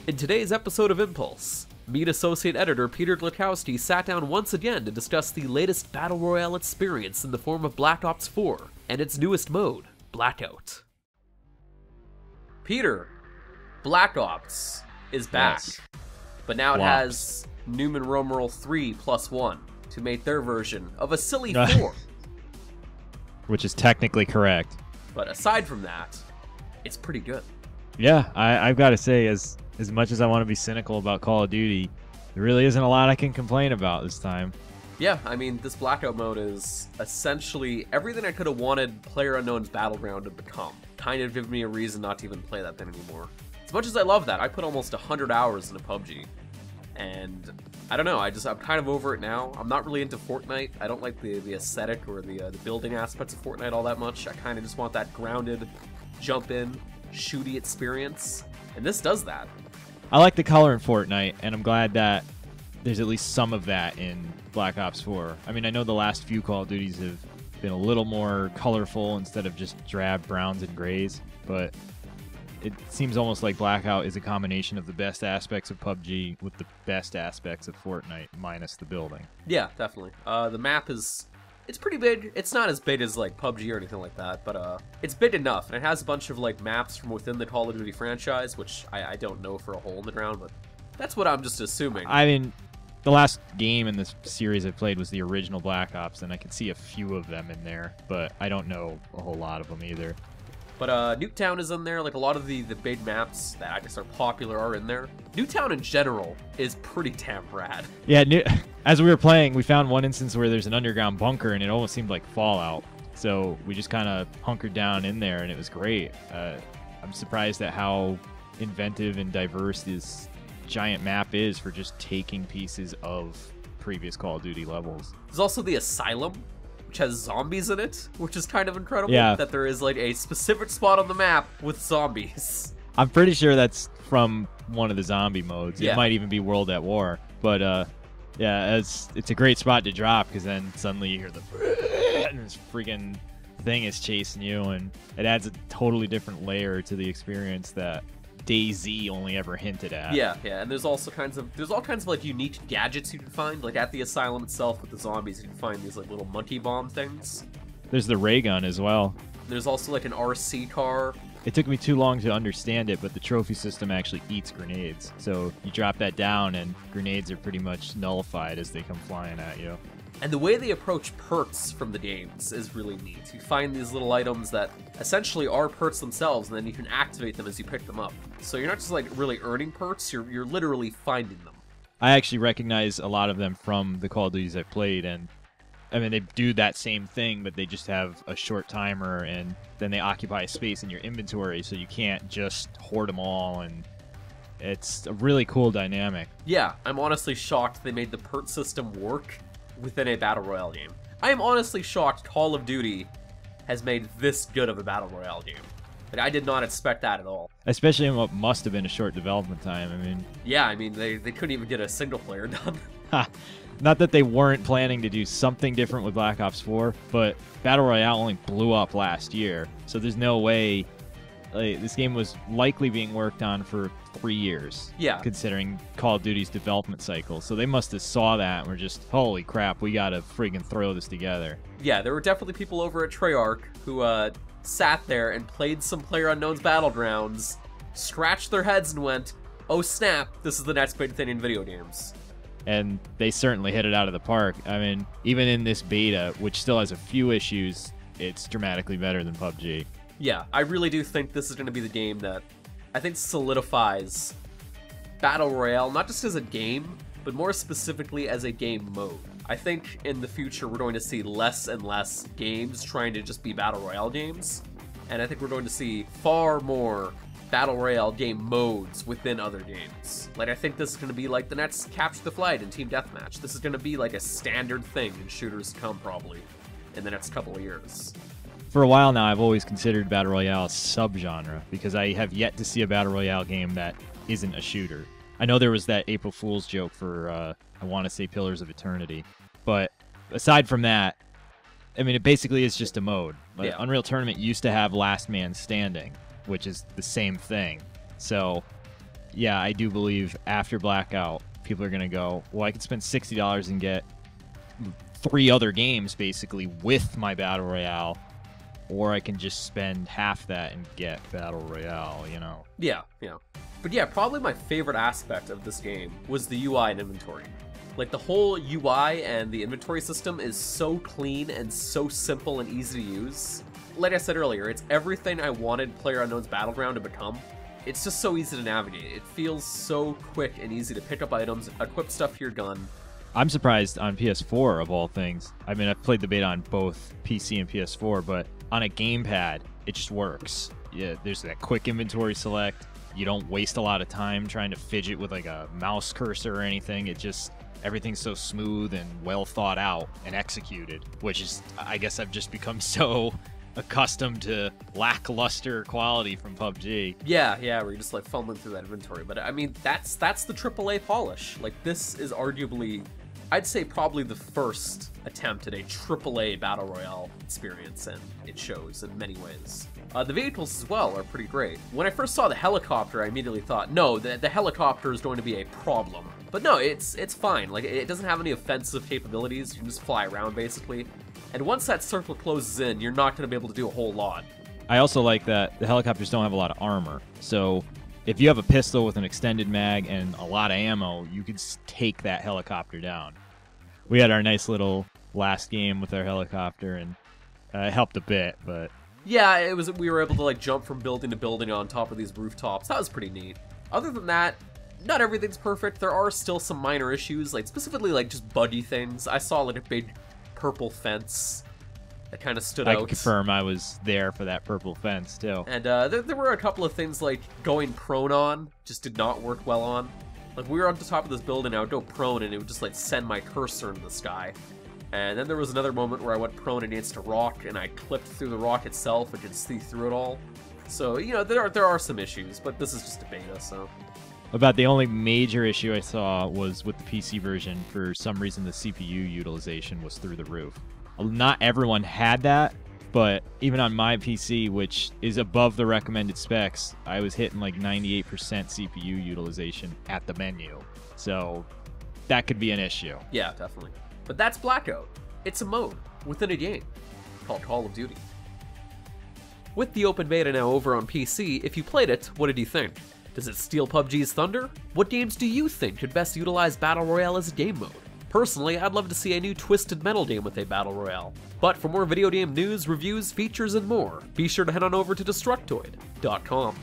In today's episode of Impulse, Meet Associate Editor Peter Glakowski sat down once again to discuss the latest Battle Royale experience in the form of Black Ops 4 and its newest mode, Blackout. Peter, Black Ops is back, Yes. but now it has Newman Romerl 3+1 to make their version of a silly 4. Which is technically correct. But aside from that, it's pretty good. Yeah, I've got to say, as much as I want to be cynical about Call of Duty, there really isn't a lot I can complain about this time. Yeah, I mean, this Blackout mode is essentially everything I could have wanted PlayerUnknown's Battleground to become. Kind of giving me a reason not to even play that thing anymore. As much as I love that, I put almost 100 hours into PUBG. And I don't know, I'm kind of over it now. I'm not really into Fortnite. I don't like the aesthetic or the building aspects of Fortnite all that much. I kind of just want that grounded, jump in, shooty experience. And this does that. I like the color in Fortnite, and I'm glad that there's at least some of that in Black Ops 4. I mean, I know the last few Call of Duties have been a little more colorful instead of just drab browns and grays, but it seems almost like Blackout is a combination of the best aspects of PUBG with the best aspects of Fortnite, minus the building. Yeah, definitely. The map it's pretty big. It's not as big as like PUBG or anything like that, but it's big enough, and it has a bunch of like maps from within the Call of Duty franchise, which I don't know for a hole in the ground, but that's what I'm just assuming. I mean, the last game in this series I played was the original Black Ops, and I can see a few of them in there, but I don't know a whole lot of them either. But Nuketown is in there. Like, a lot of the big maps that I guess are popular are in there. Nuketown in general is pretty damn rad. Yeah, as we were playing, we found one instance where there's an underground bunker, and it almost seemed like Fallout. So we just kind of hunkered down in there, and it was great. I'm surprised at how inventive and diverse this giant map is for just taking pieces of previous Call of Duty levels. There's also the Asylum, which has zombies in it, which is kind of incredible. Yeah. That there is like a specific spot on the map with zombies. I'm pretty sure that's from one of the zombie modes. Yeah. It might even be World at War. But yeah, it's a great spot to drop, because then suddenly you hear the and this freaking thing is chasing you, and it adds a totally different layer to the experience that DayZ only ever hinted at. Yeah, and there's all kinds of like unique gadgets you can find. Like at the Asylum itself with the zombies, you can find these like little monkey bomb things. There's the ray gun as well. There's also like an RC car. It took me too long to understand it, but the trophy system actually eats grenades. So you drop that down, and grenades are pretty much nullified as they come flying at you. And the way they approach perks from the games is really neat. You find these little items that essentially are perks themselves, and then you can activate them as you pick them up. So you're not just like really earning perks, you're literally finding them. I actually recognize a lot of them from the Call of Duties I've played, and I mean, they do that same thing, but they just have a short timer, and then they occupy space in your inventory, so you can't just hoard them all, and it's a really cool dynamic. Yeah, I'm honestly shocked they made the perk system work within a Battle Royale game. I am honestly shocked Call of Duty has made this good of a Battle Royale game. Like, I did not expect that at all. Especially in what must have been a short development time. I mean... Yeah, I mean, they couldn't even get a single player done. Not that they weren't planning to do something different with Black Ops 4, but Battle Royale only blew up last year, so there's no way... this game was likely being worked on for 3 years. Yeah. Considering Call of Duty's development cycle. So they must have saw that and were just, holy crap, we gotta friggin' throw this together. Yeah, there were definitely people over at Treyarch who sat there and played some PlayerUnknown's Battlegrounds, scratched their heads and went, oh snap, this is the next big thing in video games. And they certainly hit it out of the park. I mean, even in this beta, which still has a few issues, it's dramatically better than PUBG. Yeah, I really do think this is going to be the game that I think solidifies Battle Royale, not just as a game, but more specifically as a game mode. I think in the future we're going to see less and less games trying to just be Battle Royale games, and I think we're going to see far more Battle Royale game modes within other games. Like, I think this is going to be like the next Capture the Flag and Team Deathmatch. This is going to be like a standard thing in shooters to come, probably, in the next couple of years. For a while now, I've always considered Battle Royale a subgenre, because I have yet to see a Battle Royale game that isn't a shooter. I know there was that April Fool's joke for, I want to say Pillars of Eternity, but aside from that, I mean, it basically is just a mode. Like, Yeah. Unreal Tournament used to have Last Man Standing, which is the same thing. So yeah, I do believe after Blackout, people are going to go, well, I could spend $60 and get 3 other games, basically, with my Battle Royale, or I can just spend half that and get Battle Royale, you know? Yeah, yeah. But yeah, probably my favorite aspect of this game was the UI and inventory. Like, the whole UI and the inventory system is so clean and so simple and easy to use. Like I said earlier, it's everything I wanted PlayerUnknown's Battleground to become. It's just so easy to navigate. It feels so quick and easy to pick up items, equip stuff to your gun. I'm surprised on PS4, of all things. I mean, I've played the beta on both PC and PS4, but on a gamepad, it just works. Yeah, there's that quick inventory select. You don't waste a lot of time trying to fidget with like a mouse cursor or anything. It just, everything's so smooth and well thought out and executed, which is, I guess I've just become so accustomed to lackluster quality from PUBG. Yeah, where you're just like fumbling through that inventory. But I mean, that's the AAA polish. Like, this is arguably, I'd say probably the first attempt at a AAA Battle Royale experience, and it shows in many ways. The vehicles as well are pretty great. When I first saw the helicopter, I immediately thought, no, the helicopter is going to be a problem. But no, it's fine. Like, it doesn't have any offensive capabilities. You can just fly around, basically. And once that circle closes in, you're not going to be able to do a whole lot. I also like that the helicopters don't have a lot of armor. So if you have a pistol with an extended mag and a lot of ammo, you could take that helicopter down. We had our nice little last game with our helicopter, and it helped a bit, but... Yeah, we were able to like jump from building to building on top of these rooftops. That was pretty neat. Other than that, not everything's perfect. There are still some minor issues, like specifically like just buggy things. I saw like a big purple fence that kind of stood out. I can confirm I was there for that purple fence too. And there were a couple of things like going prone on just did not work well on. Like, we were on the top of this building, I would go prone and it would just like send my cursor into the sky. And then there was another moment where I went prone against a rock and I clipped through the rock itself and could see through it all. So, you know, there are some issues, but this is just a beta, so... About the only major issue I saw was with the PC version. For some reason, the CPU utilization was through the roof. Not everyone had that, but even on my PC, which is above the recommended specs, I was hitting like 98% CPU utilization at the menu. So that could be an issue. Yeah, definitely. But that's Blackout. It's a mode within a game called Call of Duty. With the open beta now over on PC, if you played it, what did you think? Does it steal PUBG's thunder? What games do you think could best utilize Battle Royale as a game mode? Personally, I'd love to see a new Twisted Metal game with a Battle Royale. But for more video game news, reviews, features, and more, be sure to head on over to Destructoid.com.